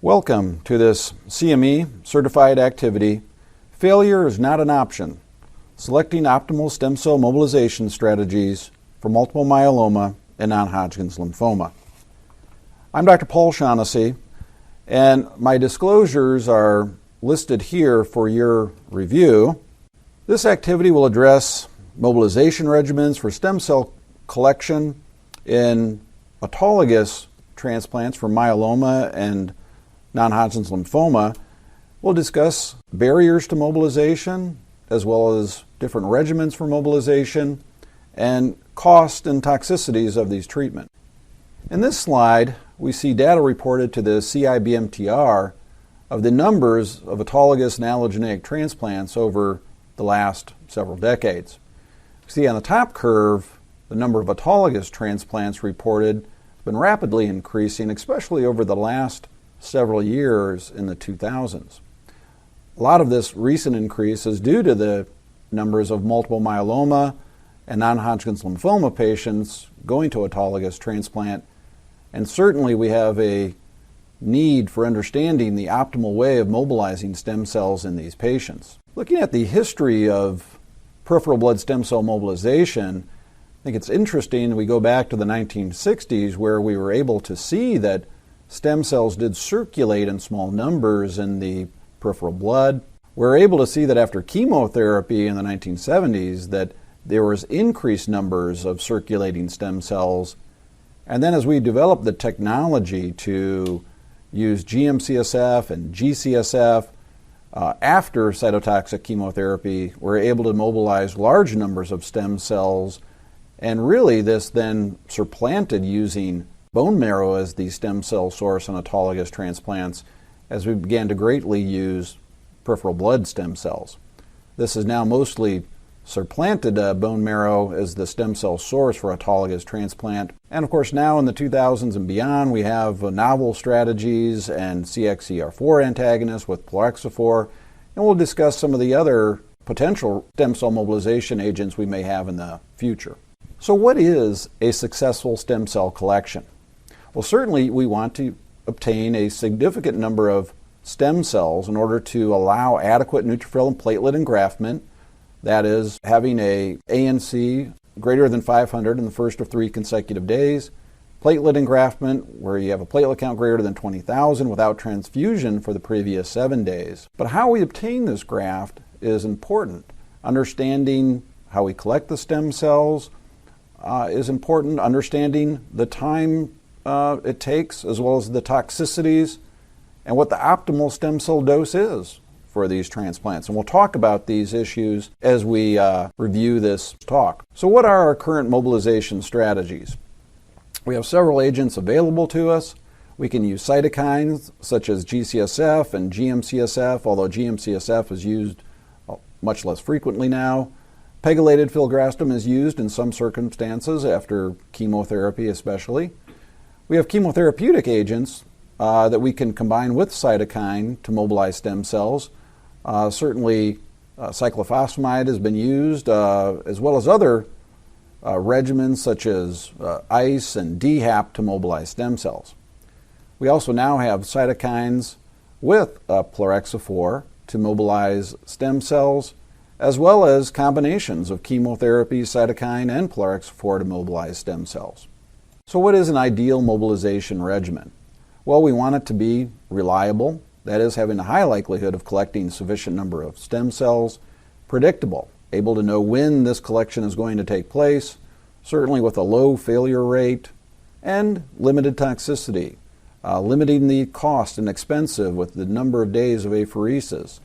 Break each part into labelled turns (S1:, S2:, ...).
S1: Welcome to this CME certified activity. Failure is not an option. Selecting optimal stem cell mobilization strategies for multiple myeloma and non-Hodgkin's lymphoma. I'm Dr. Paul Shaughnessy, and my disclosures are listed here for your review. This activity will address mobilization regimens for stem cell collection in autologous transplants for myeloma and non-Hodgkin's lymphoma. We'll discuss barriers to mobilization, as well as different regimens for mobilization, and cost and toxicities of these treatments. In this slide, we see data reported to the CIBMTR of the numbers of autologous and allogeneic transplants over the last several decades. You see on the top curve, the number of autologous transplants reported has been rapidly increasing, especially over the last several years in the 2000s. A lot of this recent increase is due to the numbers of multiple myeloma and non-Hodgkin's lymphoma patients going to autologous transplant, and certainly we have a need for understanding the optimal way of mobilizing stem cells in these patients. Looking at the history of peripheral blood stem cell mobilization, I think it's interesting we go back to the 1960s where we were able to see that stem cells did circulate in small numbers in the peripheral blood. We're able to see that after chemotherapy in the 1970s that there was increased numbers of circulating stem cells. And then as we developed the technology to use GM-CSF and G-CSF after cytotoxic chemotherapy, we're able to mobilize large numbers of stem cells. And really this then supplanted using bone marrow as the stem cell source on autologous transplants as we began to greatly use peripheral blood stem cells. This has now mostly supplanted bone marrow as the stem cell source for autologous transplant. And of course now in the 2000s and beyond we have novel strategies and CXCR4 antagonists with plerixafor, and we'll discuss some of the other potential stem cell mobilization agents we may have in the future. So what is a successful stem cell collection? Well, certainly we want to obtain a significant number of stem cells in order to allow adequate neutrophil and platelet engraftment, that is, having a ANC greater than 500 in the first of 3 consecutive days, platelet engraftment where you have a platelet count greater than 20,000 without transfusion for the previous 7 days. But how we obtain this graft is important. Understanding how we collect the stem cells is important. Understanding the time it takes, as well as the toxicities, and what the optimal stem cell dose is for these transplants. And we'll talk about these issues as we review this talk. So what are our current mobilization strategies? We have several agents available to us. We can use cytokines such as G-CSF and GM-CSF, although GM-CSF is used much less frequently now. Pegylated filgrastim is used in some circumstances after chemotherapy especially. We have chemotherapeutic agents that we can combine with cytokine to mobilize stem cells. Certainly cyclophosphamide has been used, as well as other regimens such as ICE and DHAP to mobilize stem cells. We also now have cytokines with plerixafor to mobilize stem cells, as well as combinations of chemotherapy, cytokine, and plerixafor to mobilize stem cells. So what is an ideal mobilization regimen? Well, we want it to be reliable, that is, having a high likelihood of collecting a sufficient number of stem cells, predictable, able to know when this collection is going to take place, certainly with a low failure rate, and limited toxicity, limiting the cost and expensive with the number of days of apheresis.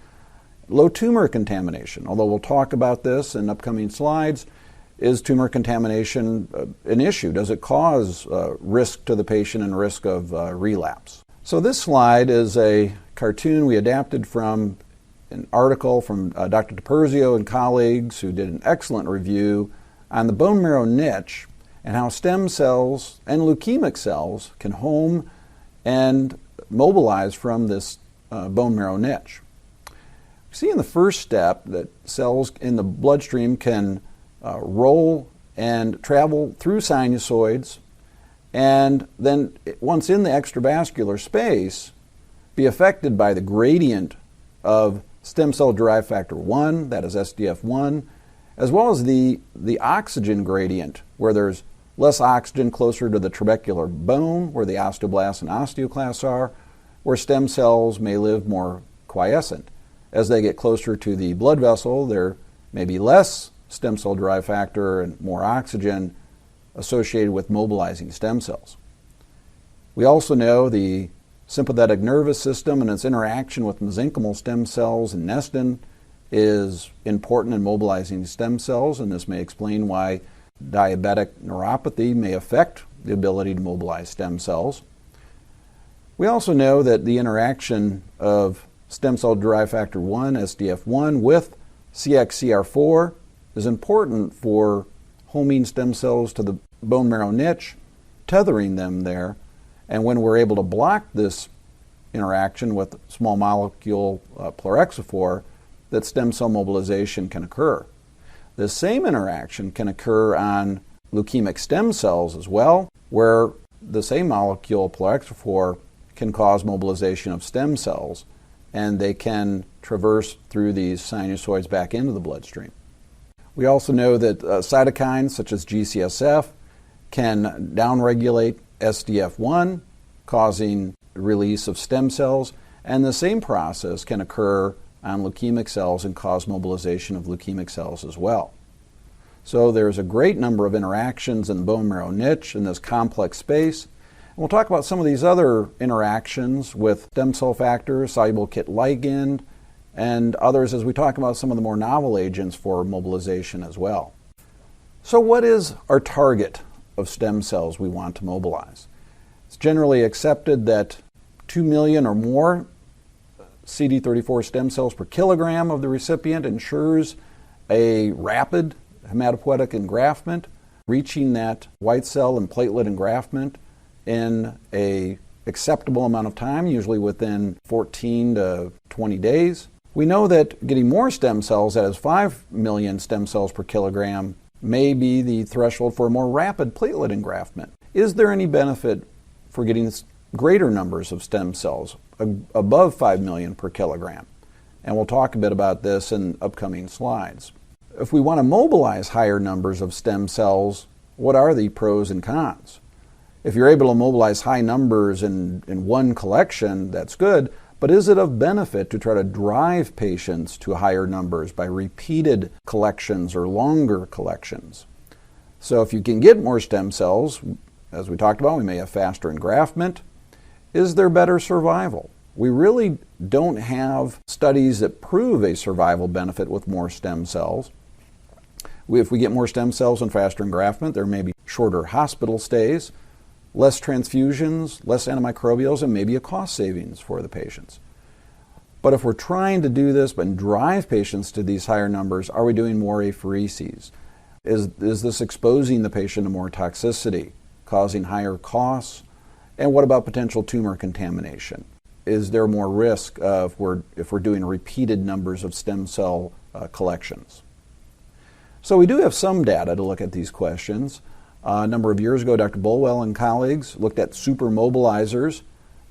S1: Low tumor contamination, although we'll talk about this in upcoming slides. Is tumor contamination an issue? Does it cause risk to the patient and risk of relapse? So this slide is a cartoon we adapted from an article from Dr. DiPerzio and colleagues who did an excellent review on the bone marrow niche and how stem cells and leukemic cells can home and mobilize from this bone marrow niche. See in the first step that cells in the bloodstream can roll and travel through sinusoids, and then once in the extravascular space, be affected by the gradient of stem cell-derived factor 1, that is SDF1, as well as the oxygen gradient, where there's less oxygen closer to the trabecular bone, where the osteoblasts and osteoclasts are, where stem cells may live more quiescent. As they get closer to the blood vessel, there may be less stem cell-derived factor and more oxygen associated with mobilizing stem cells. We also know the sympathetic nervous system and its interaction with mesenchymal stem cells and nestin is important in mobilizing stem cells, and this may explain why diabetic neuropathy may affect the ability to mobilize stem cells. We also know that the interaction of stem cell-derived factor 1, SDF1, with CXCR4 is important for homing stem cells to the bone marrow niche, tethering them there, and when we're able to block this interaction with small molecule plerixafor, that stem cell mobilization can occur. The same interaction can occur on leukemic stem cells as well, where the same molecule plerixafor can cause mobilization of stem cells, and they can traverse through these sinusoids back into the bloodstream. We also know that cytokines such as GCSF can downregulate SDF1, causing release of stem cells, and the same process can occur on leukemic cells and cause mobilization of leukemic cells as well. So there's a great number of interactions in the bone marrow niche in this complex space. And we'll talk about some of these other interactions with stem cell factors, soluble KIT ligand, and others as we talk about some of the more novel agents for mobilization as well. So what is our target of stem cells we want to mobilize? It's generally accepted that 2 million or more CD34 stem cells per kilogram of the recipient ensures a rapid hematopoietic engraftment, reaching that white cell and platelet engraftment in an acceptable amount of time, usually within 14 to 20 days. We know that getting more stem cells, that is 5 million stem cells per kilogram, may be the threshold for a more rapid platelet engraftment. Is there any benefit for getting greater numbers of stem cells, above 5 million per kilogram? And we'll talk a bit about this in upcoming slides. If we want to mobilize higher numbers of stem cells, what are the pros and cons? If you're able to mobilize high numbers in one collection, that's good, but is it of benefit to try to drive patients to higher numbers by repeated collections or longer collections? So if you can get more stem cells, as we talked about, we may have faster engraftment. Is there better survival? We really don't have studies that prove a survival benefit with more stem cells. If we get more stem cells and faster engraftment, there may be shorter hospital stays, less transfusions, less antimicrobials, and maybe a cost savings for the patients. But if we're trying to do this and drive patients to these higher numbers, are we doing more aphereses? Is this exposing the patient to more toxicity, causing higher costs? And what about potential tumor contamination? Is there more risk if we're doing repeated numbers of stem cell collections? So we do have some data to look at these questions. A number of years ago, Dr. Bulwell and colleagues looked at supermobilizers.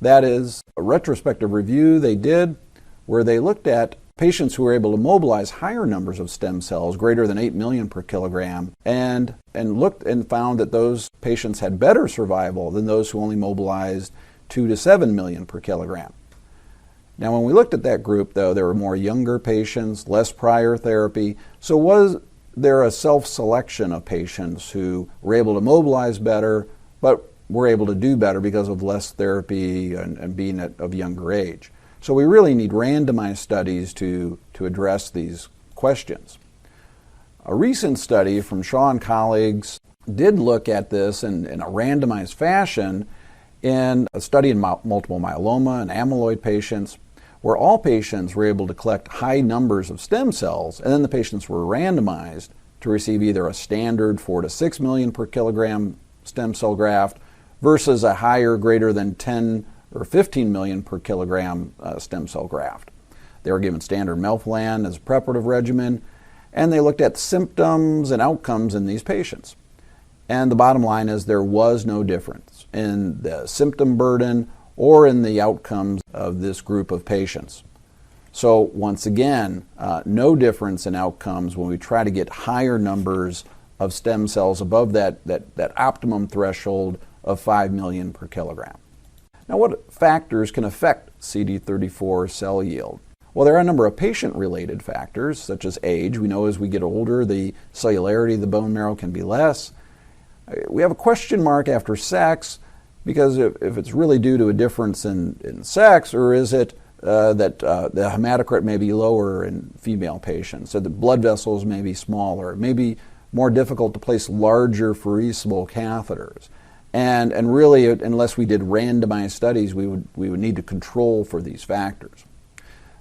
S1: That is a retrospective review they did where they looked at patients who were able to mobilize higher numbers of stem cells, greater than 8 million per kilogram, and looked and found that those patients had better survival than those who only mobilized 2 to 7 million per kilogram. Now, when we looked at that group, though, there were more younger patients, less prior therapy. So was there a self-selection of patients who were able to mobilize better, but were able to do better because of less therapy and being of younger age? So we really need randomized studies to address these questions. A recent study from Shaw and colleagues did look at this in a randomized fashion in a study in multiple myeloma and amyloid patients, where all patients were able to collect high numbers of stem cells, and then the patients were randomized to receive either a standard 4 to 6 million per kilogram stem cell graft versus a higher, greater than 10 or 15 million per kilogram stem cell graft. They were given standard melphalan as a preparative regimen, and they looked at symptoms and outcomes in these patients. And the bottom line is there was no difference in the symptom burden or in the outcomes of this group of patients. So once again, no difference in outcomes when we try to get higher numbers of stem cells above that optimum threshold of 5 million per kilogram. Now, what factors can affect CD34 cell yield? Well, there are a number of patient-related factors, such as age. We know as we get older, the cellularity of the bone marrow can be less. We have a question mark after sex, because if it's really due to a difference in sex, or is it that the hematocrit may be lower in female patients, so the blood vessels may be smaller, it may be more difficult to place larger phereseable catheters. And really, unless we did randomized studies, we would need to control for these factors.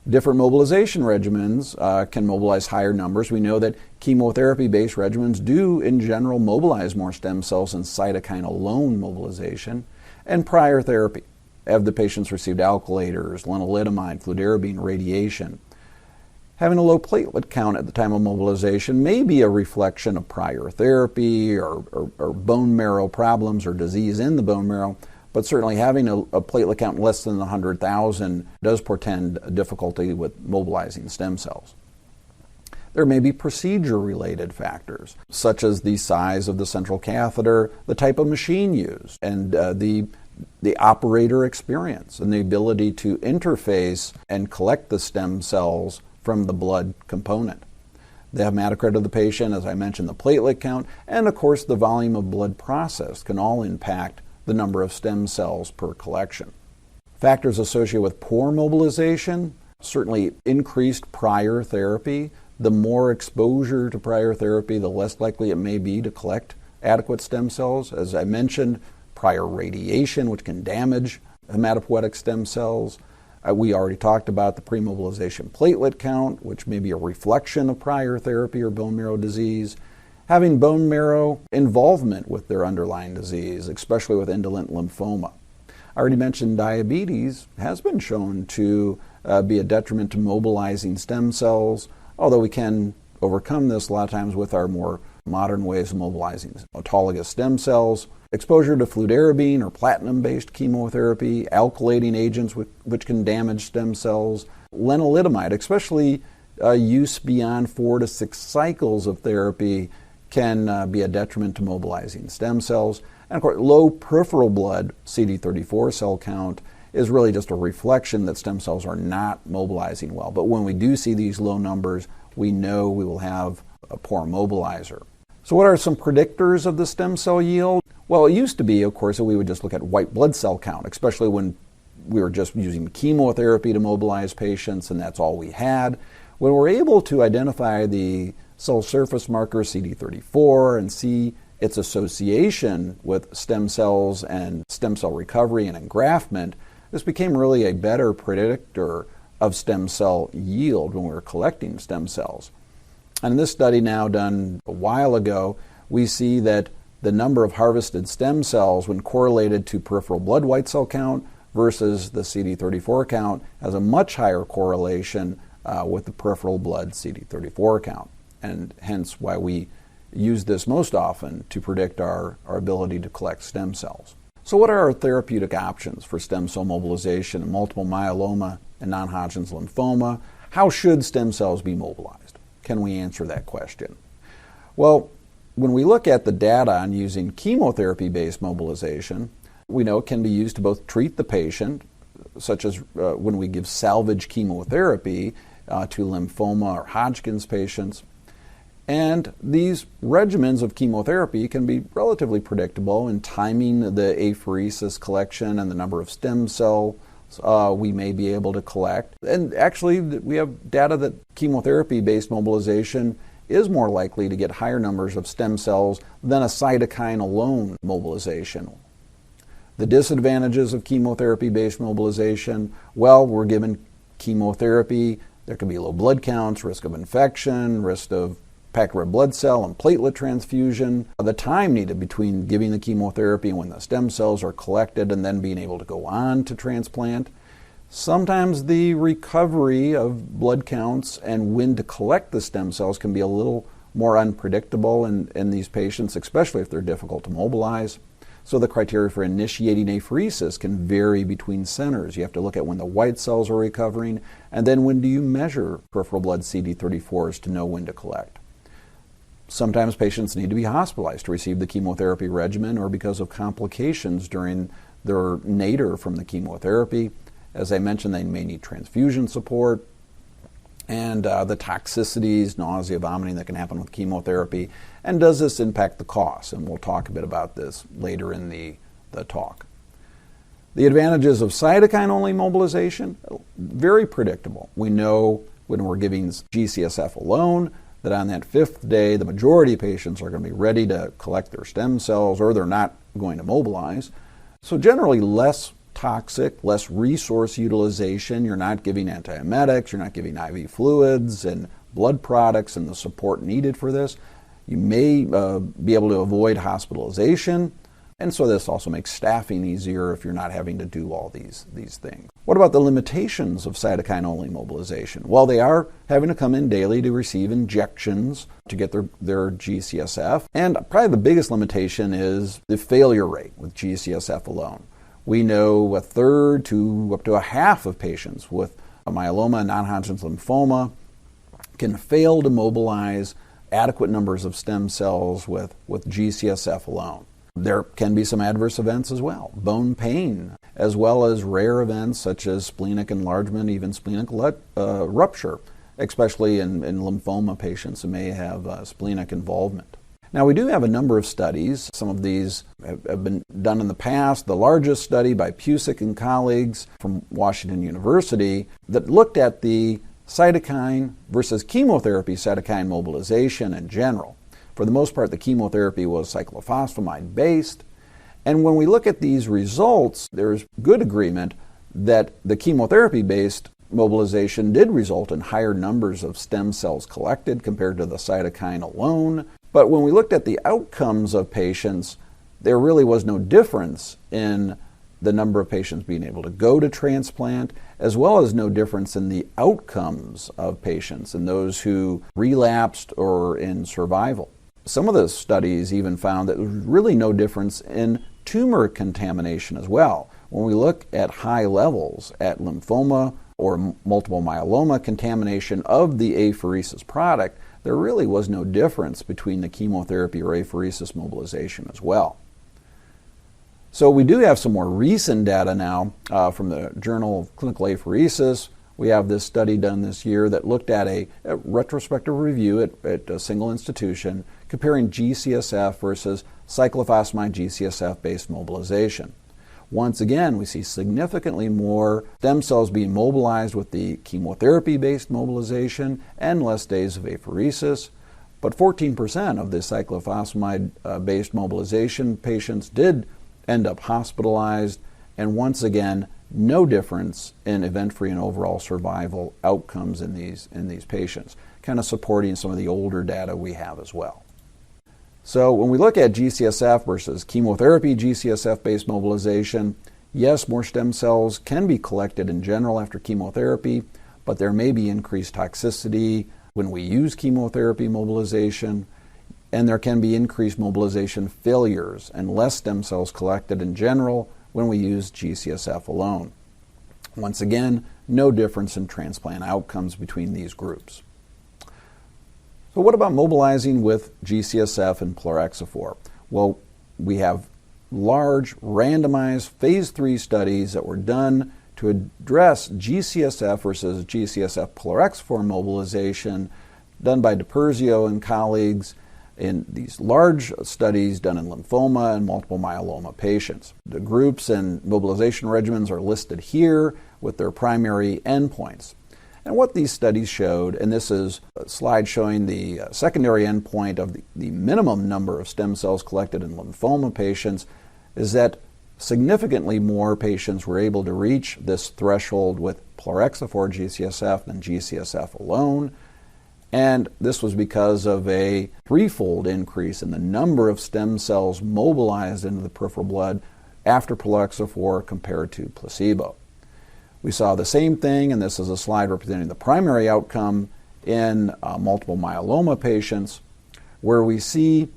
S1: Different mobilization regimens can mobilize higher numbers. We know that chemotherapy-based regimens do, in general, mobilize more stem cells than cytokine alone mobilization. And prior therapy. Have the patients received alkylators, lenalidomide, fludarabine, radiation? Having a low platelet count at the time of mobilization may be a reflection of prior therapy or bone marrow problems or disease in the bone marrow, but certainly having a platelet count less than 100,000 does portend a difficulty with mobilizing stem cells. There may be procedure-related factors, such as the size of the central catheter, the type of machine used, and the operator experience and the ability to interface and collect the stem cells from the blood component. The hematocrit of the patient, as I mentioned, the platelet count, and of course the volume of blood processed can all impact the number of stem cells per collection. Factors associated with poor mobilization, certainly increased prior therapy. The more exposure to prior therapy, the less likely it may be to collect adequate stem cells. As I mentioned, prior radiation, which can damage hematopoietic stem cells. We already talked about the pre-mobilization platelet count, which may be a reflection of prior therapy or bone marrow disease. Having bone marrow involvement with their underlying disease, especially with indolent lymphoma. I already mentioned diabetes has been shown to be a detriment to mobilizing stem cells, although we can overcome this a lot of times with our more modern ways of mobilizing autologous stem cells. Exposure to fludarabine or platinum-based chemotherapy, alkylating agents which can damage stem cells, lenalidomide, especially use beyond 4 to 6 cycles of therapy, can be a detriment to mobilizing stem cells. And of course, low peripheral blood CD34 cell count is really just a reflection that stem cells are not mobilizing well. But when we do see these low numbers, we know we will have a poor mobilizer. So what are some predictors of the stem cell yield? Well, it used to be, of course, that we would just look at white blood cell count, especially when we were just using chemotherapy to mobilize patients, and that's all we had. When we're able to identify the cell surface marker CD34 and see its association with stem cells and stem cell recovery and engraftment, this became really a better predictor of stem cell yield when we were collecting stem cells. And in this study now done a while ago, we see that the number of harvested stem cells when correlated to peripheral blood white cell count versus the CD34 count has a much higher correlation with the peripheral blood CD34 count, and hence why we use this most often to predict our ability to collect stem cells. So what are our therapeutic options for stem cell mobilization in multiple myeloma and non-Hodgkin's lymphoma? How should stem cells be mobilized? Can we answer that question? Well, when we look at the data on using chemotherapy-based mobilization, we know it can be used to both treat the patient, such as when we give salvage chemotherapy to lymphoma or Hodgkin's patients. And these regimens of chemotherapy can be relatively predictable in timing the apheresis collection and the number of stem cells we may be able to collect. And actually, we have data that chemotherapy-based mobilization is more likely to get higher numbers of stem cells than a cytokine alone mobilization. The disadvantages of chemotherapy-based mobilization, well, we're given chemotherapy, there can be low blood counts, risk of infection, risk of packed red blood cell and platelet transfusion. The time needed between giving the chemotherapy and when the stem cells are collected and then being able to go on to transplant. Sometimes the recovery of blood counts and when to collect the stem cells can be a little more unpredictable in these patients, especially if they're difficult to mobilize. So the criteria for initiating apheresis can vary between centers. You have to look at when the white cells are recovering, and then when do you measure peripheral blood CD34s to know when to collect. Sometimes patients need to be hospitalized to receive the chemotherapy regimen or because of complications during their nadir from the chemotherapy. As I mentioned, they may need transfusion support, and the toxicities, nausea, vomiting that can happen with chemotherapy. And does this impact the cost? And we'll talk a bit about this later in the talk. The advantages of cytokine-only mobilization, very predictable. We know when we're giving G-CSF alone that on that 5th day, the majority of patients are going to be ready to collect their stem cells, or they're not going to mobilize. So generally less toxic, less resource utilization. You're not giving antiemetics, you're not giving IV fluids and blood products and the support needed for this. You may be able to avoid hospitalization, and so this also makes staffing easier if you're not having to do all these things. What about the limitations of cytokine-only mobilization? Well, they are having to come in daily to receive injections to get their G-CSF, and probably the biggest limitation is the failure rate with G-CSF alone. We know 1/3 to up to 1/2 of patients with myeloma, non-Hodgkin's lymphoma can fail to mobilize adequate numbers of stem cells with G-CSF alone. There can be some adverse events as well, bone pain, as well as rare events such as splenic enlargement, even splenic rupture, especially in lymphoma patients who may have splenic involvement. Now, we do have a number of studies. Some of these have been done in the past. The largest study by Pusick and colleagues from Washington University that looked at the cytokine versus chemotherapy cytokine mobilization in general. For the most part, the chemotherapy was cyclophosphamide-based. And when we look at these results, there's good agreement that the chemotherapy-based mobilization did result in higher numbers of stem cells collected compared to the cytokine alone. But when we looked at the outcomes of patients, there really was no difference in the number of patients being able to go to transplant, as well as no difference in the outcomes of patients and those who relapsed or in survival. Some of the studies even found that there was really no difference in tumor contamination as well. When we look at high levels at lymphoma or multiple myeloma contamination of the apheresis product, there really was no difference between the chemotherapy or apheresis mobilization as well. So we do have some more recent data now from the Journal of Clinical Apheresis. We have this study done this year that looked at a retrospective review at a single institution comparing G-CSF versus cyclophosphamide G-CSF-based mobilization. Once again, we see significantly more stem cells being mobilized with the chemotherapy-based mobilization and less days of apheresis, but 14% of the cyclophosphamide-based mobilization patients did end up hospitalized, and once again, no difference in event-free and overall survival outcomes in these patients, kind of supporting some of the older data we have as well. So when we look at G-CSF versus chemotherapy G-CSF-based mobilization, yes, more stem cells can be collected in general after chemotherapy, but there may be increased toxicity when we use chemotherapy mobilization, and there can be increased mobilization failures and less stem cells collected in general when we use G-CSF alone. Once again, no difference in transplant outcomes between these groups. So what about mobilizing with G-CSF and plerixafor? Well, we have large randomized phase 3 studies that were done to address G-CSF versus G-CSF plerixafor mobilization done by DiPerzio and colleagues in these large studies done in lymphoma and multiple myeloma patients. The groups and mobilization regimens are listed here with their primary endpoints. And what these studies showed, and this is a slide showing the secondary endpoint of the minimum number of stem cells collected in lymphoma patients, is that significantly more patients were able to reach this threshold with plerixafor G-CSF than G-CSF alone. And this was because of a threefold increase in the number of stem cells mobilized into the peripheral blood after plerixafor compared to placebo. We saw the same thing, and this is a slide representing the primary outcome in multiple myeloma patients, where we see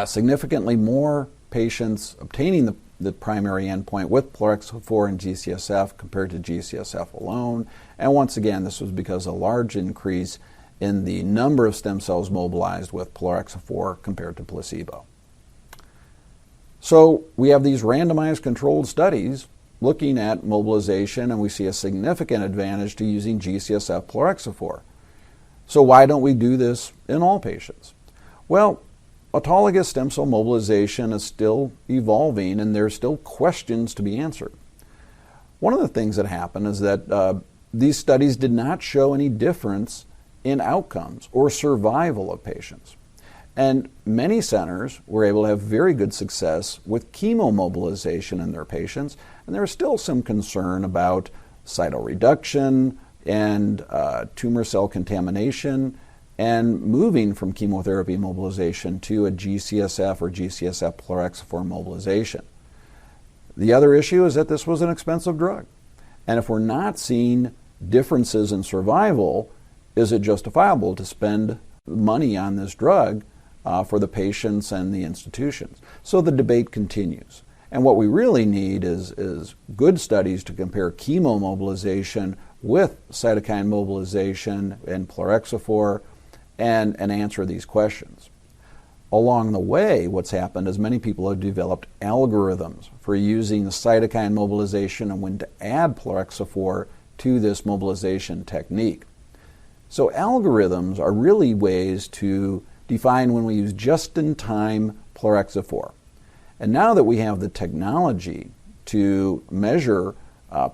S1: significantly more patients obtaining the primary endpoint with plerixafor and G-CSF compared to G-CSF alone. And once again, this was because of a large increase in the number of stem cells mobilized with plerixafor compared to placebo. So we have these randomized controlled studies looking at mobilization, and we see a significant advantage to using G-CSF plerixafor. So why don't we do this in all patients? Well, autologous stem cell mobilization is still evolving, and there's still questions to be answered. One of the things that happened is that these studies did not show any difference in outcomes or survival of patients. And many centers were able to have very good success with chemomobilization in their patients, and there is still some concern about cytoreduction and tumor cell contamination and moving from chemotherapy mobilization to a G-CSF or G-CSF plerixafor mobilization. The other issue is that this was an expensive drug. And if we're not seeing differences in survival, is it justifiable to spend money on this drug for the patients and the institutions? So the debate continues. And what we really need is good studies to compare chemomobilization with cytokine mobilization and plerixafor and answer these questions. Along the way, what's happened is many people have developed algorithms for using the cytokine mobilization and when to add plerixafor to this mobilization technique. So algorithms are really ways to define when we use just-in-time plerixafor. And now that we have the technology to measure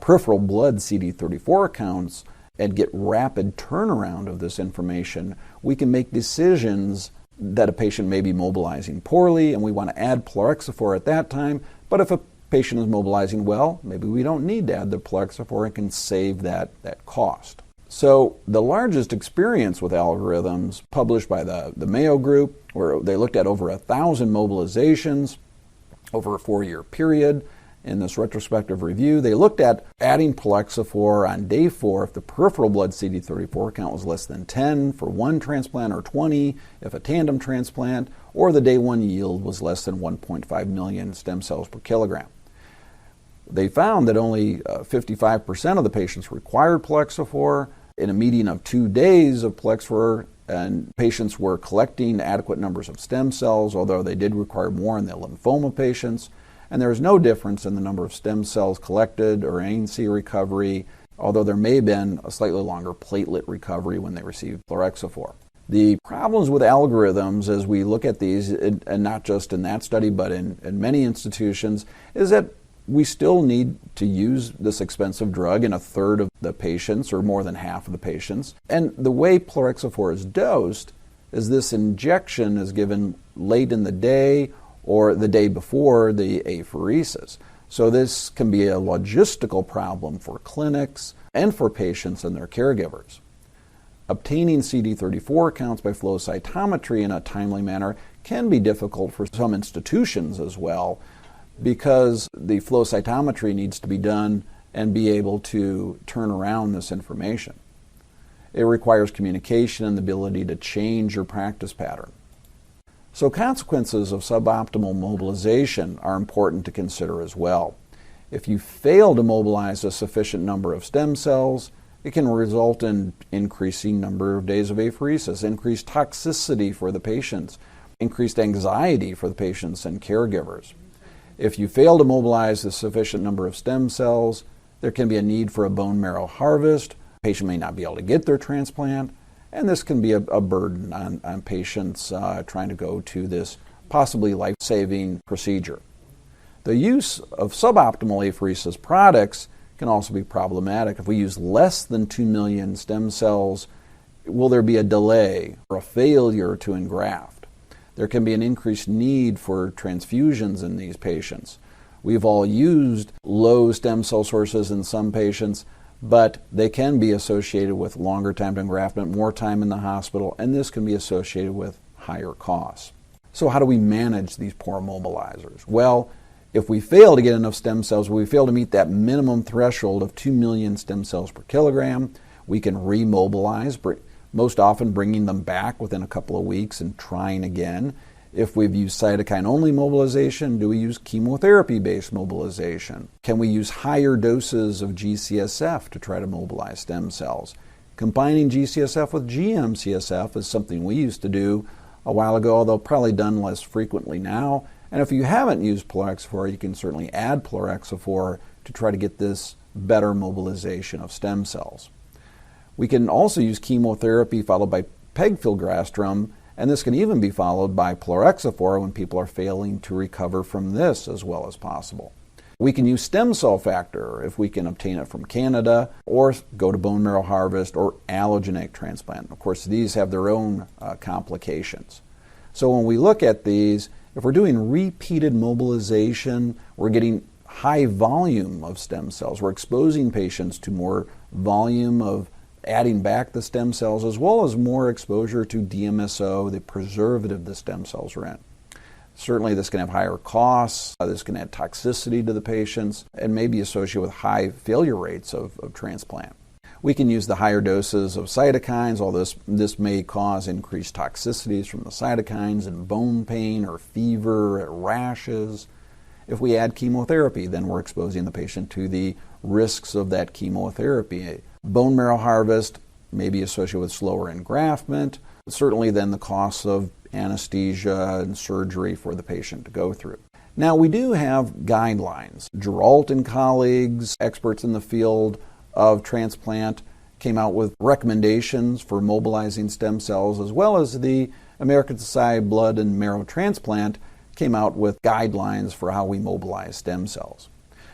S1: peripheral blood CD34 counts and get rapid turnaround of this information, we can make decisions that a patient may be mobilizing poorly and we want to add plerixafor at that time. But if a patient is mobilizing well, maybe we don't need to add the plerixafor and can save that cost. So the largest experience with algorithms published by the Mayo Group, where they looked at over 1,000 mobilizations over a 4-year period. In this retrospective review, they looked at adding plerixafor on day 4 if the peripheral blood CD34 count was less than 10 for one transplant or 20 if a tandem transplant, or the day 1 yield was less than 1.5 million stem cells per kilogram. They found that only 55% of the patients required plerixafor in a median of 2 days of plerixafor, and patients were collecting adequate numbers of stem cells, although they did require more in the lymphoma patients. And there is no difference in the number of stem cells collected or ANC recovery, although there may have been a slightly longer platelet recovery when they received plerixafor. The problems with algorithms as we look at these, and not just in that study but in many institutions, is that we still need to use this expensive drug in a third of the patients or more than half of the patients. And the way plerixafor is dosed is this injection is given late in the day or the day before the apheresis. So this can be a logistical problem for clinics and for patients and their caregivers. Obtaining CD34 counts by flow cytometry in a timely manner can be difficult for some institutions as well, because the flow cytometry needs to be done and be able to turn around this information. It requires communication and the ability to change your practice pattern. So consequences of suboptimal mobilization are important to consider as well. If you fail to mobilize a sufficient number of stem cells, it can result in increasing number of days of apheresis, increased toxicity for the patients, increased anxiety for the patients and caregivers. If you fail to mobilize a sufficient number of stem cells, there can be a need for a bone marrow harvest. The patient may not be able to get their transplant, and this can be a burden on patients trying to go to this possibly life-saving procedure. The use of suboptimal apheresis products can also be problematic. If we use less than 2 million stem cells, will there be a delay or a failure to engraft? There can be an increased need for transfusions in these patients. We've all used low stem cell sources in some patients, but they can be associated with longer time to engraftment, more time in the hospital, and this can be associated with higher costs. So how do we manage these poor mobilizers? Well, if we fail to get enough stem cells, we fail to meet that minimum threshold of 2 million stem cells per kilogram, we can remobilize, most often bringing them back within a couple of weeks and trying again. If we've used cytokine-only mobilization, do we use chemotherapy-based mobilization? Can we use higher doses of GCSF to try to mobilize stem cells? Combining GCSF with GM-CSF is something we used to do a while ago, although probably done less frequently now. And if you haven't used plerixafor, you can certainly add plerixafor to try to get this better mobilization of stem cells. We can also use chemotherapy followed by pegfilgrastim, and this can even be followed by plerixafor when people are failing to recover from this as well as possible. We can use stem cell factor if we can obtain it from Canada, or go to bone marrow harvest or allogeneic transplant. Of course, these have their own complications. So when we look at these, if we're doing repeated mobilization, we're getting high volume of stem cells. We're exposing patients to more volume of adding back the stem cells, as well as more exposure to DMSO, the preservative the stem cells are in. Certainly this can have higher costs, this can add toxicity to the patients, and may be associated with high failure rates of transplant. We can use the higher doses of cytokines, although this may cause increased toxicities from the cytokines and bone pain or fever, rashes. If we add chemotherapy, then we're exposing the patient to the risks of that chemotherapy. Bone marrow harvest may be associated with slower engraftment, certainly then the costs of anesthesia and surgery for the patient to go through. Now, we do have guidelines. Geralt and colleagues, experts in the field of transplant, came out with recommendations for mobilizing stem cells, as well as the American Society of Blood and Marrow Transplant came out with guidelines for how we mobilize stem cells.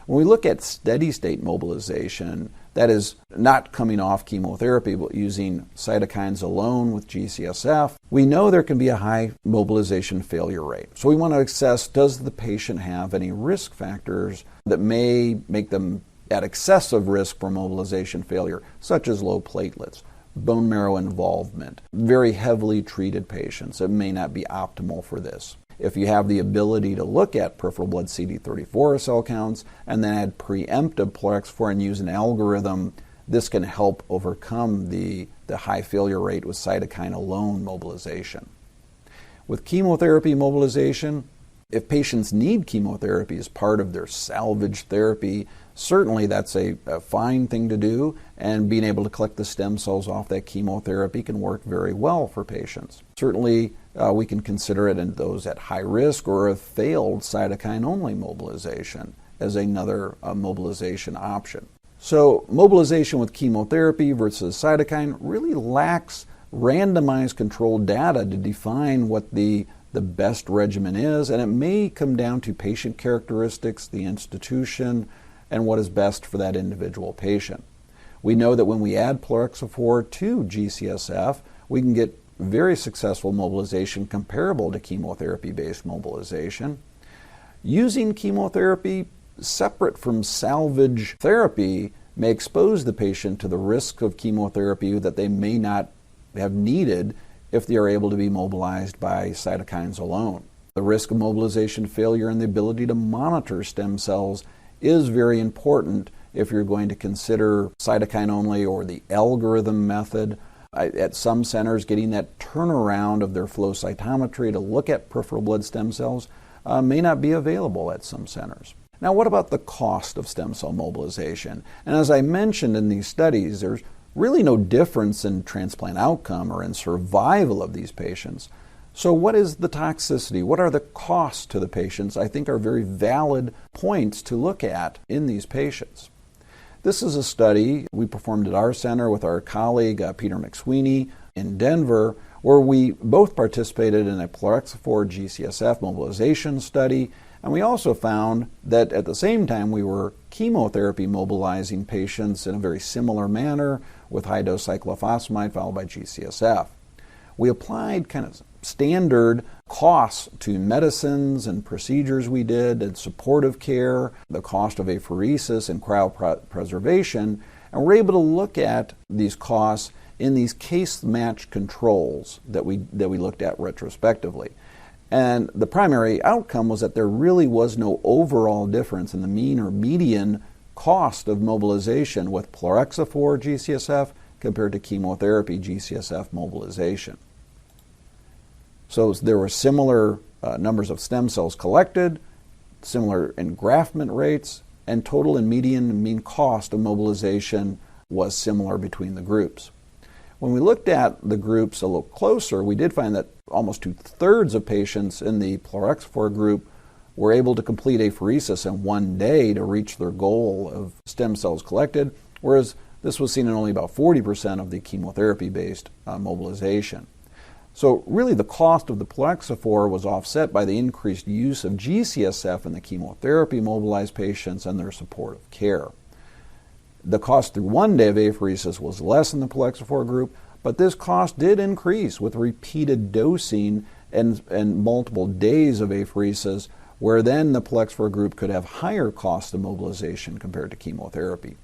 S1: When we look at steady-state mobilization, that is not coming off chemotherapy but using cytokines alone with GCSF, we know there can be a high mobilization failure rate. So we want to assess, does the patient have any risk factors that may make them at excessive risk for mobilization failure, such as low platelets, bone marrow involvement, very heavily treated patients. It may not be optimal for this. If you have the ability to look at peripheral blood CD34 cell counts and then add preemptive plerixafor and use an algorithm, this can help overcome the high failure rate with cytokine alone mobilization. With chemotherapy mobilization, if patients need chemotherapy as part of their salvage therapy, certainly that's a fine thing to do, and being able to collect the stem cells off that chemotherapy can work very well for patients. Certainly we can consider it in those at high risk or a failed cytokine-only mobilization as another mobilization option. So mobilization with chemotherapy versus cytokine really lacks randomized controlled data to define what the best regimen is, and it may come down to patient characteristics, the institution, and what is best for that individual patient. We know that when we add plerixafor to GCSF, we can get very successful mobilization comparable to chemotherapy-based mobilization. Using chemotherapy separate from salvage therapy may expose the patient to the risk of chemotherapy that they may not have needed if they are able to be mobilized by cytokines alone. The risk of mobilization failure and the ability to monitor stem cells is very important if you're going to consider cytokine only or the algorithm method. At some centers, getting that turnaround of their flow cytometry to look at peripheral blood stem cells may not be available at some centers. Now, what about the cost of stem cell mobilization? And as I mentioned in these studies, there's really no difference in transplant outcome or in survival of these patients. So what is the toxicity? What are the costs to the patients? I think are very valid points to look at in these patients. This is a study we performed at our center with our colleague Peter McSweeney in Denver, where we both participated in a plerixafor GCSF mobilization study, and we also found that at the same time we were chemotherapy mobilizing patients in a very similar manner with high-dose cyclophosphamide followed by GCSF. We applied kind of standard costs to medicines and procedures we did and supportive care, the cost of apheresis and cryopreservation, and we're able to look at these costs in these case-matched controls that we looked at retrospectively. And the primary outcome was that there really was no overall difference in the mean or median cost of mobilization with plerixafor GCSF compared to chemotherapy GCSF mobilization. So there were similar numbers of stem cells collected, similar engraftment rates, and total and median and mean cost of mobilization was similar between the groups. When we looked at the groups a little closer, we did find that almost 2/3 of patients in the plerixafor group were able to complete apheresis in 1 day to reach their goal of stem cells collected, whereas this was seen in only about 40% of the chemotherapy-based mobilization. So really the cost of the plerixafor was offset by the increased use of G-CSF in the chemotherapy-mobilized patients and their supportive care. The cost through 1 day of apheresis was less in the plerixafor group, but this cost did increase with repeated dosing and multiple days of apheresis, where then the plerixafor group could have higher costs of mobilization compared to chemotherapy.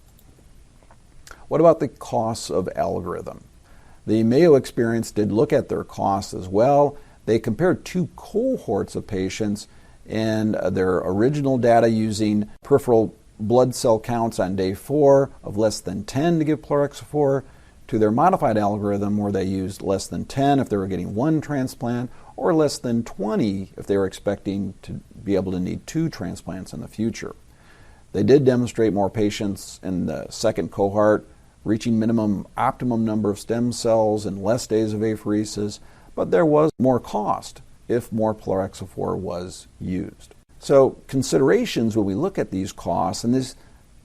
S1: What about the costs of algorithm? The Mayo experience did look at their costs as well. They compared 2 cohorts of patients and their original data using peripheral blood cell counts on day 4 of less than 10 to give plerixafor, to their modified algorithm where they used less than 10 if they were getting 1 transplant, or less than 20 if they were expecting to be able to need 2 transplants in the future. They did demonstrate more patients in the second cohort reaching optimum number of stem cells in less days of apheresis, but there was more cost if more plerixafor was used. So considerations when we look at these costs, and these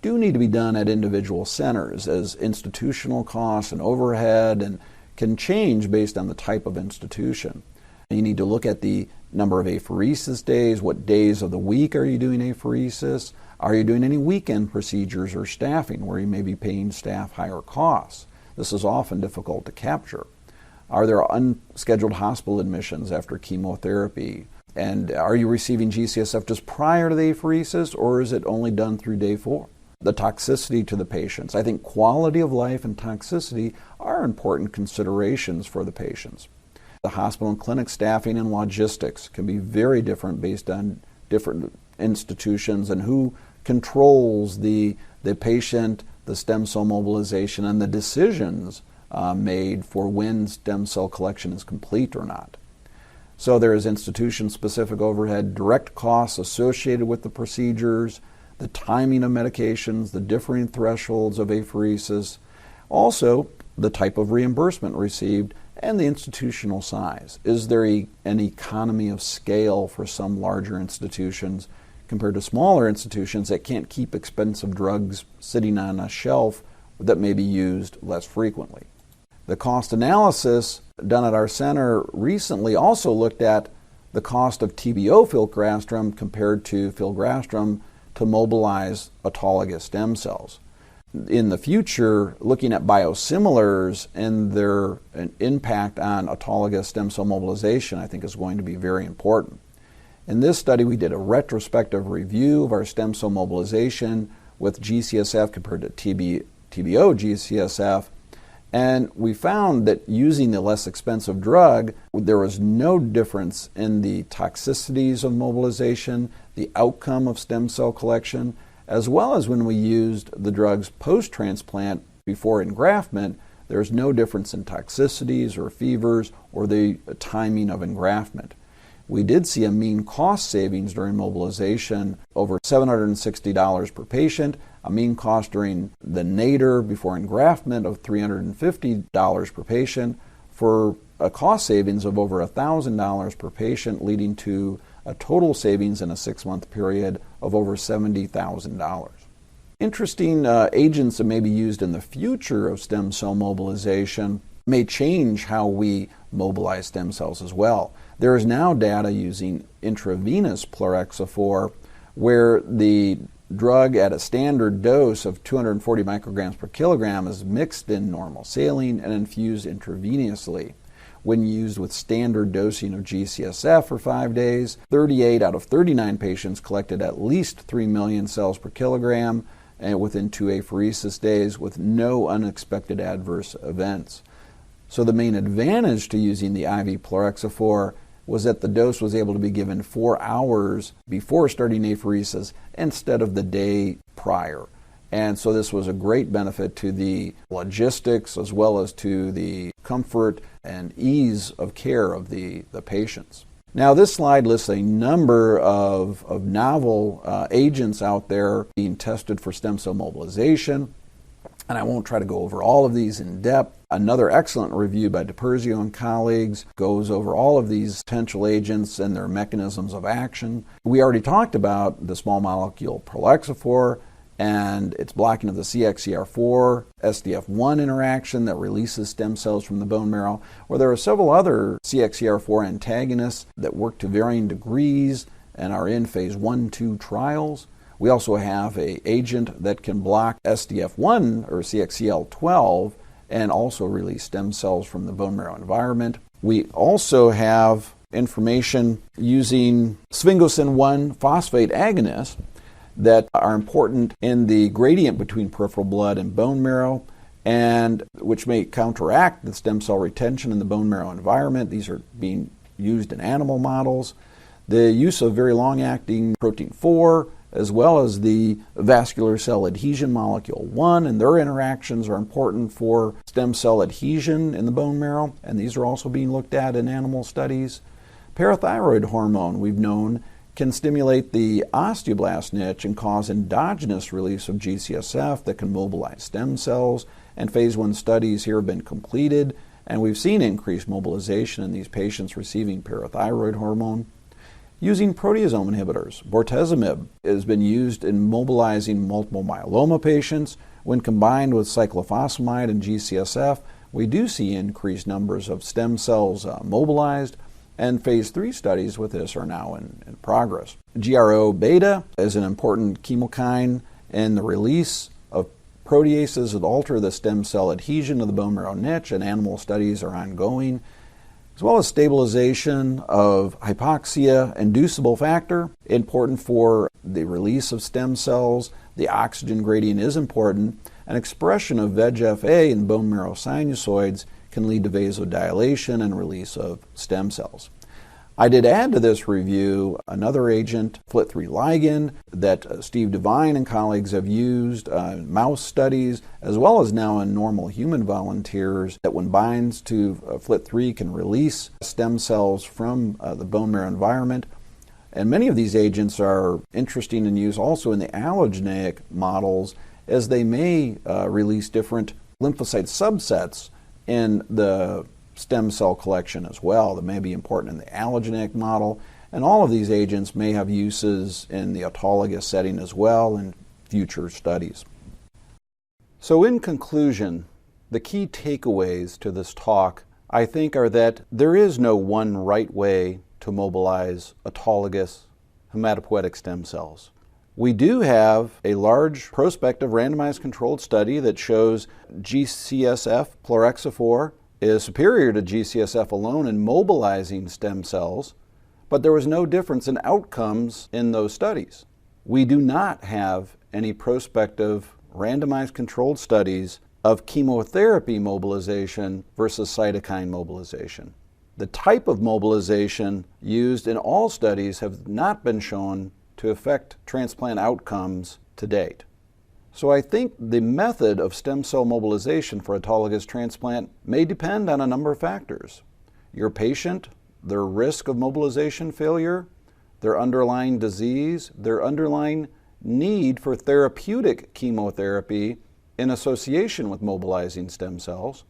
S1: do need to be done at individual centers, as institutional costs and overhead and can change based on the type of institution. You need to look at the number of apheresis days. What days of the week are you doing apheresis? Are you doing any weekend procedures or staffing where you may be paying staff higher costs? This is often difficult to capture. Are there unscheduled hospital admissions after chemotherapy? And are you receiving G-CSF just prior to the apheresis, or is it only done through day 4? The toxicity to the patients. I think quality of life and toxicity are important considerations for the patients. The hospital and clinic staffing and logistics can be very different based on different institutions and who controls the patient, the stem cell mobilization, and the decisions made for when stem cell collection is complete or not. So there is institution-specific overhead, direct costs associated with the procedures, the timing of medications, the differing thresholds of apheresis, also the type of reimbursement received, and the institutional size. Is there an economy of scale for some larger institutions compared to smaller institutions that can't keep expensive drugs sitting on a shelf that may be used less frequently? The cost analysis done at our center recently also looked at the cost of TBO filgrastim compared to filgrastim to mobilize autologous stem cells. In the future, looking at biosimilars and their impact on autologous stem cell mobilization, I think is going to be very important. In this study, we did a retrospective review of our stem cell mobilization with G-CSF compared to TBO G-CSF, and we found that using the less expensive drug, there was no difference in the toxicities of mobilization, the outcome of stem cell collection, as well as when we used the drugs post-transplant before engraftment. There's no difference in toxicities or fevers or the timing of engraftment. We did see a mean cost savings during mobilization over $760 per patient, a mean cost during the nadir before engraftment of $350 per patient, for a cost savings of over $1,000 per patient, leading to a total savings in a 6-month period of over $70,000. Interesting agents that may be used in the future of stem cell mobilization may change how we mobilize stem cells as well. There is now data using intravenous plerixafor where the drug at a standard dose of 240 micrograms per kilogram is mixed in normal saline and infused intravenously. When used with standard dosing of G-CSF for 5 days, 38 out of 39 patients collected at least 3 million cells per kilogram and within 2 apheresis days with no unexpected adverse events. So the main advantage to using the IV plerixafor was that the dose was able to be given 4 hours before starting apheresis instead of the day prior. And so this was a great benefit to the logistics as well as to the comfort and ease of care of the patients. Now this slide lists a number of novel agents out there being tested for stem cell mobilization, and I won't try to go over all of these in depth. Another excellent review by DiPerzio and colleagues goes over all of these potential agents and their mechanisms of action. We already talked about the small molecule plerixafor and its blocking of the CXCR4 SDF1 interaction that releases stem cells from the bone marrow, where there are several other CXCR4 antagonists that work to varying degrees and are in phase 1-2 trials. We also have an agent that can block SDF1 or CXCL12 and also release stem cells from the bone marrow environment. We also have information using sphingosine-1 phosphate agonists that are important in the gradient between peripheral blood and bone marrow, and which may counteract the stem cell retention in the bone marrow environment. These are being used in animal models. The use of very long-acting protein 4, as well as the vascular cell adhesion molecule 1, and their interactions are important for stem cell adhesion in the bone marrow, and these are also being looked at in animal studies. Parathyroid hormone, we've known, can stimulate the osteoblast niche and cause endogenous release of GCSF that can mobilize stem cells, and phase 1 studies here have been completed, and we've seen increased mobilization in these patients receiving parathyroid hormone. Using proteasome inhibitors, bortezomib has been used in mobilizing multiple myeloma patients. When combined with cyclophosphamide and GCSF, we do see increased numbers of stem cells mobilized, and phase 3 studies with this are now in progress. GRO-beta is an important chemokine in the release of proteases that alter the stem cell adhesion of the bone marrow niche, and animal studies are ongoing, as well as stabilization of hypoxia-inducible factor, important for the release of stem cells. The oxygen gradient is important, and expression of VEGF-A in bone marrow sinusoids can lead to vasodilation and release of stem cells. I did add to this review another agent, FLT3 ligand, that Steve Devine and colleagues have used in mouse studies, as well as now in normal human volunteers, that when binds to FLT3 can release stem cells from the bone marrow environment. And many of these agents are interesting in use also in the allogeneic models, as they may release different lymphocyte subsets in the stem cell collection as well that may be important in the allogeneic model. And all of these agents may have uses in the autologous setting as well in future studies. So in conclusion, the key takeaways to this talk, I think, are that there is no one right way to mobilize autologous hematopoietic stem cells. We do have a large prospective randomized controlled study that shows GCSF plerixafor is superior to GCSF alone in mobilizing stem cells, but there was no difference in outcomes in those studies. We do not have any prospective randomized controlled studies of chemotherapy mobilization versus cytokine mobilization. The type of mobilization used in all studies have not been shown to affect transplant outcomes to date. So I think the method of stem cell mobilization for autologous transplant may depend on a number of factors. Your patient, their risk of mobilization failure, their underlying disease, their underlying need for therapeutic chemotherapy in association with mobilizing stem cells,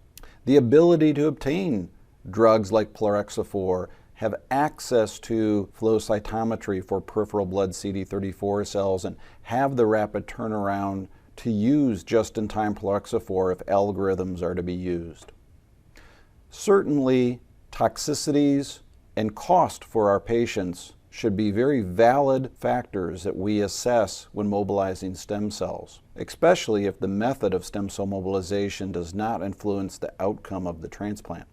S1: the ability to obtain drugs like plerixafor, have access to flow cytometry for peripheral blood CD34 cells, and have the rapid turnaround to use just-in-time plerixafor if algorithms are to be used. Certainly, toxicities and cost for our patients should be very valid factors that we assess when mobilizing stem cells, especially if the method of stem cell mobilization does not influence the outcome of the transplant.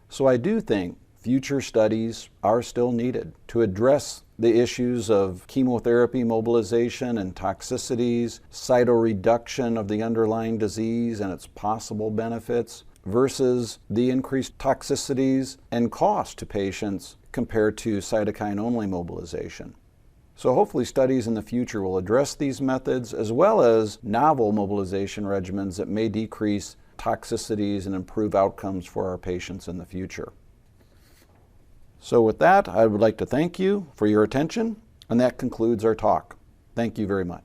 S1: So I do think future studies are still needed to address the issues of chemotherapy mobilization and toxicities, cytoreduction of the underlying disease and its possible benefits, versus the increased toxicities and cost to patients compared to cytokine-only mobilization. So hopefully studies in the future will address these methods as well as novel mobilization regimens that may decrease toxicities and improve outcomes for our patients in the future. So with that, I would like to thank you for your attention, and that concludes our talk. Thank you very much.